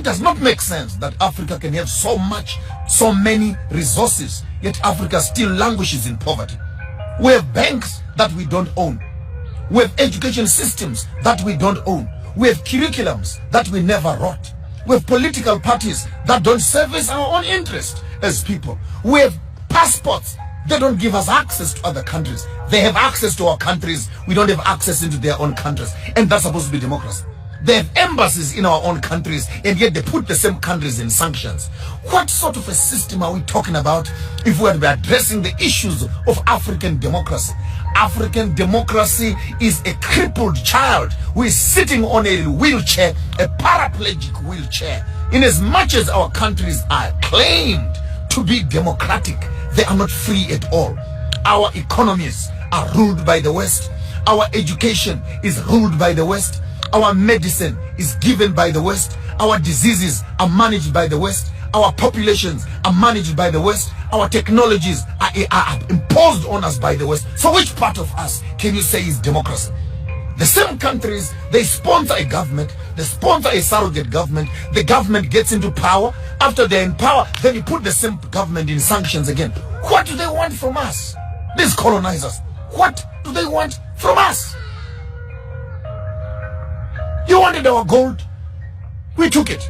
It does not make sense that Africa can have so many resources, yet Africa still languishes in poverty. We have banks that we don't own. We have education systems that we don't own. We have curriculums that we never wrote. We have political parties that don't service our own interest as people. We have passports. They don't give us access to other countries. They have access to our countries. We don't have access into their own countries. And that's supposed to be democracy. They have embassies in our own countries, and yet they put the same countries in sanctions. What sort of a system are we talking about if we are to be addressing the issues of African democracy? African democracy is a crippled child who is sitting on a wheelchair, a paraplegic wheelchair. In as much as our countries are claimed to be democratic, they are not free at all. Our economies are ruled by the West. Our education is ruled by the West. Our medicine is given by the West. Our diseases are managed by the West. Our populations are managed by the West. Our technologies are imposed on us by the West. So which part of us can you say is democracy? The same countries, they sponsor a government, they sponsor a surrogate government, the government gets into power. After they're in power, then you put the same government in sanctions again. What do they want from us? These colonizers, what do they want from us? You wanted our gold, we took it.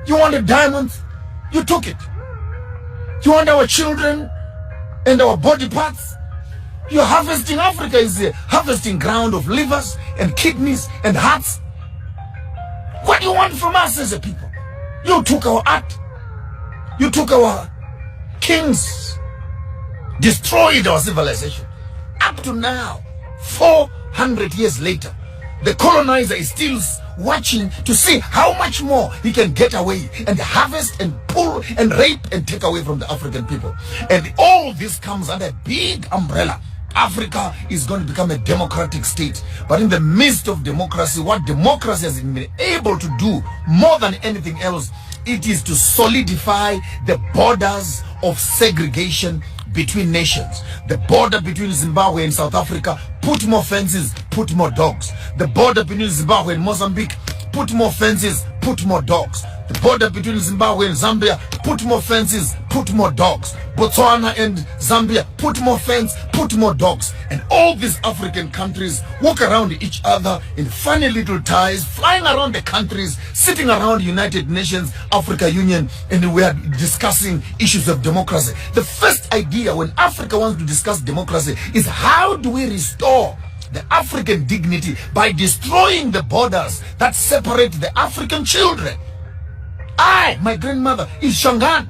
You wanted diamonds, you took it. You want our children and our body parts? You're harvesting. Africa is a harvesting ground of livers and kidneys and hearts. What do you want from us as a people? You took our art. You took our kings. Destroyed our civilization. Up to now, 400 years later, the colonizer is still watching to see how much more he can get away and harvest and pull and rape and take away from the African people. And all this comes under a big umbrella. Africa is going to become a democratic state. But in the midst of democracy, what democracy has been able to do more than anything else, it is to solidify the borders of segregation between nations. The border between Zimbabwe and South Africa, put more fences, put more dogs. The border between Zimbabwe and Mozambique, put more fences, put more dogs. The border between Zimbabwe and Zambia, put more fences, put more dogs. Botswana and Zambia, put more fence, put more dogs. And all these African countries walk around each other in funny little ties, flying around the countries, sitting around United Nations, Africa Union, and we are discussing issues of democracy. The first idea when Africa wants to discuss democracy is how do we restore the African dignity by destroying the borders that separate the African children. My grandmother is Shangaan,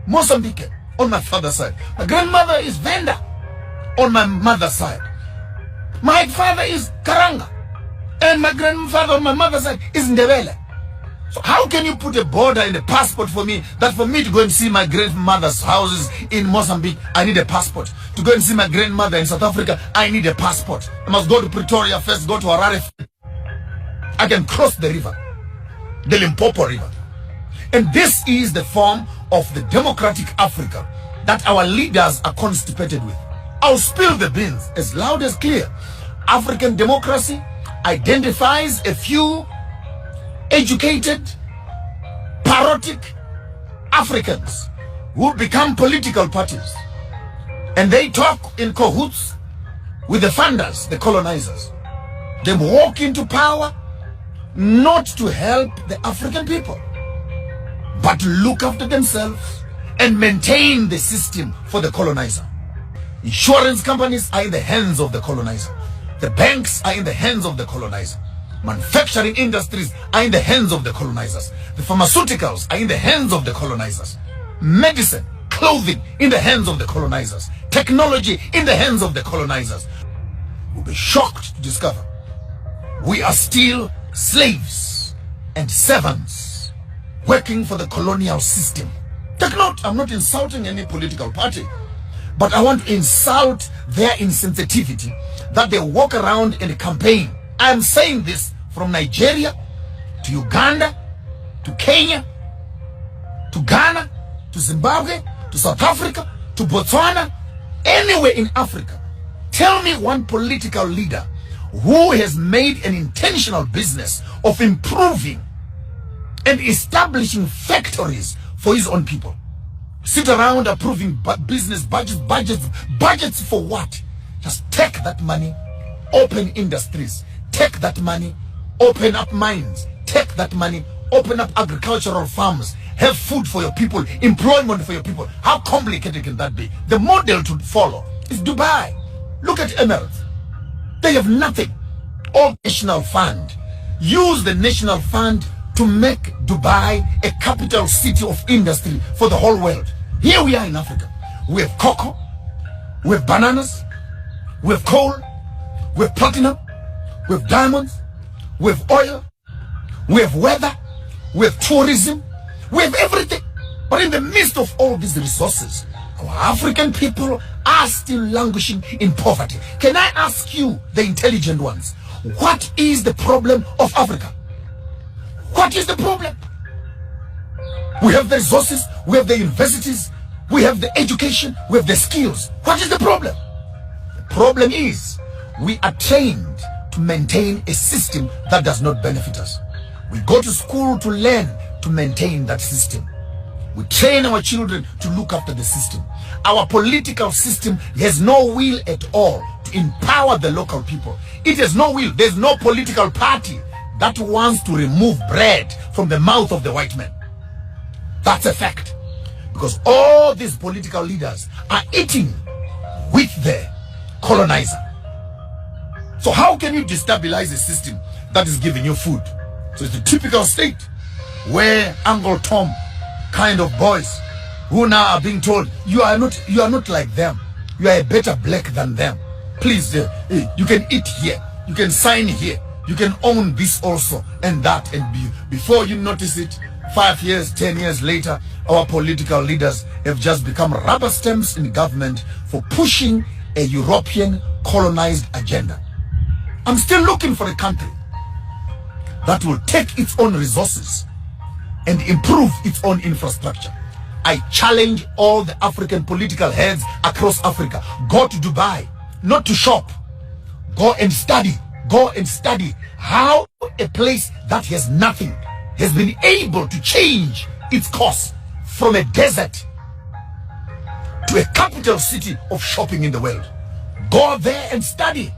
Mozambique, on my father's side. My grandmother is Venda, on my mother's side. My father is Karanga, and my grandfather on my mother's side is Ndebele. So how can you put a border in a passport for me, that for me to go and see my grandmother's houses in Mozambique, I need a passport. To go and see my grandmother in South Africa, I need a passport. I must go to Pretoria first, go to Harare. I can cross the river, the Limpopo River. And this is the form of the democratic Africa that our leaders are constipated with. I'll spill the beans as loud as clear. African democracy identifies a few educated, parodic Africans who become political parties. And they talk in cahoots with the funders, the colonizers. They walk into power not to help the African people, but to look after themselves and maintain the system for the colonizer. Insurance companies are in the hands of the colonizer. The banks are in the hands of the colonizer. Manufacturing industries are in the hands of the colonizers. The pharmaceuticals are in the hands of the colonizers. Medicine, clothing in the hands of the colonizers. Technology in the hands of the colonizers. You'll be shocked to discover we are still slaves and servants working for the colonial system. Take note, I'm not insulting any political party, but I want to insult their insensitivity that they walk around and campaign. I am saying this from Nigeria to Uganda to Kenya to Ghana to Zimbabwe to South Africa to Botswana, anywhere in Africa. Tell me one political leader who has made an intentional business of improving and establishing factories for his own people. Sit around approving business budgets for what? Just take that money, open industries, take that money, open up mines, take that money, open up agricultural farms, have food for your people, employment for your people. How complicated can that be? The model to follow is Dubai. Look at Emirates. They have nothing. All national fund. Use the national fund to make Dubai a capital city of industry for the whole world. Here we are in Africa. We have cocoa, we have bananas, we have coal, we have platinum, we have diamonds, we have oil, we have weather, we have tourism, we have everything. But in the midst of all these resources, our African people are still languishing in poverty. Can I ask you, the intelligent ones, what is the problem of Africa? What is the problem? We have the resources, we have the universities, we have the education, we have the skills. What is the problem? The problem is we are trained to maintain a system that does not benefit us. We go to school to learn to maintain that system. We train our children to look after the system. Our political system has no will at all to empower the local people. It has no will. There's no political party that wants to remove bread from the mouth of the white man. That's a fact. Because all these political leaders are eating with the colonizer. So how can you destabilize a system that is giving you food? So it's a typical state where Uncle Tom kind of boys who now are being told, you are not like them. You are a better black than them. Please, you can eat here. You can sign here. You can own this also and that. And before you notice it, 5 years, 10 years later, our political leaders have just become rubber stamps in government for pushing a European colonized agenda. I'm still looking for a country that will take its own resources and improve its own infrastructure. I challenge all the African political heads across Africa. Go to Dubai, not to shop. Go and study. Go and study how a place that has nothing has been able to change its course from a desert to a capital city of shopping in the world. Go there and study.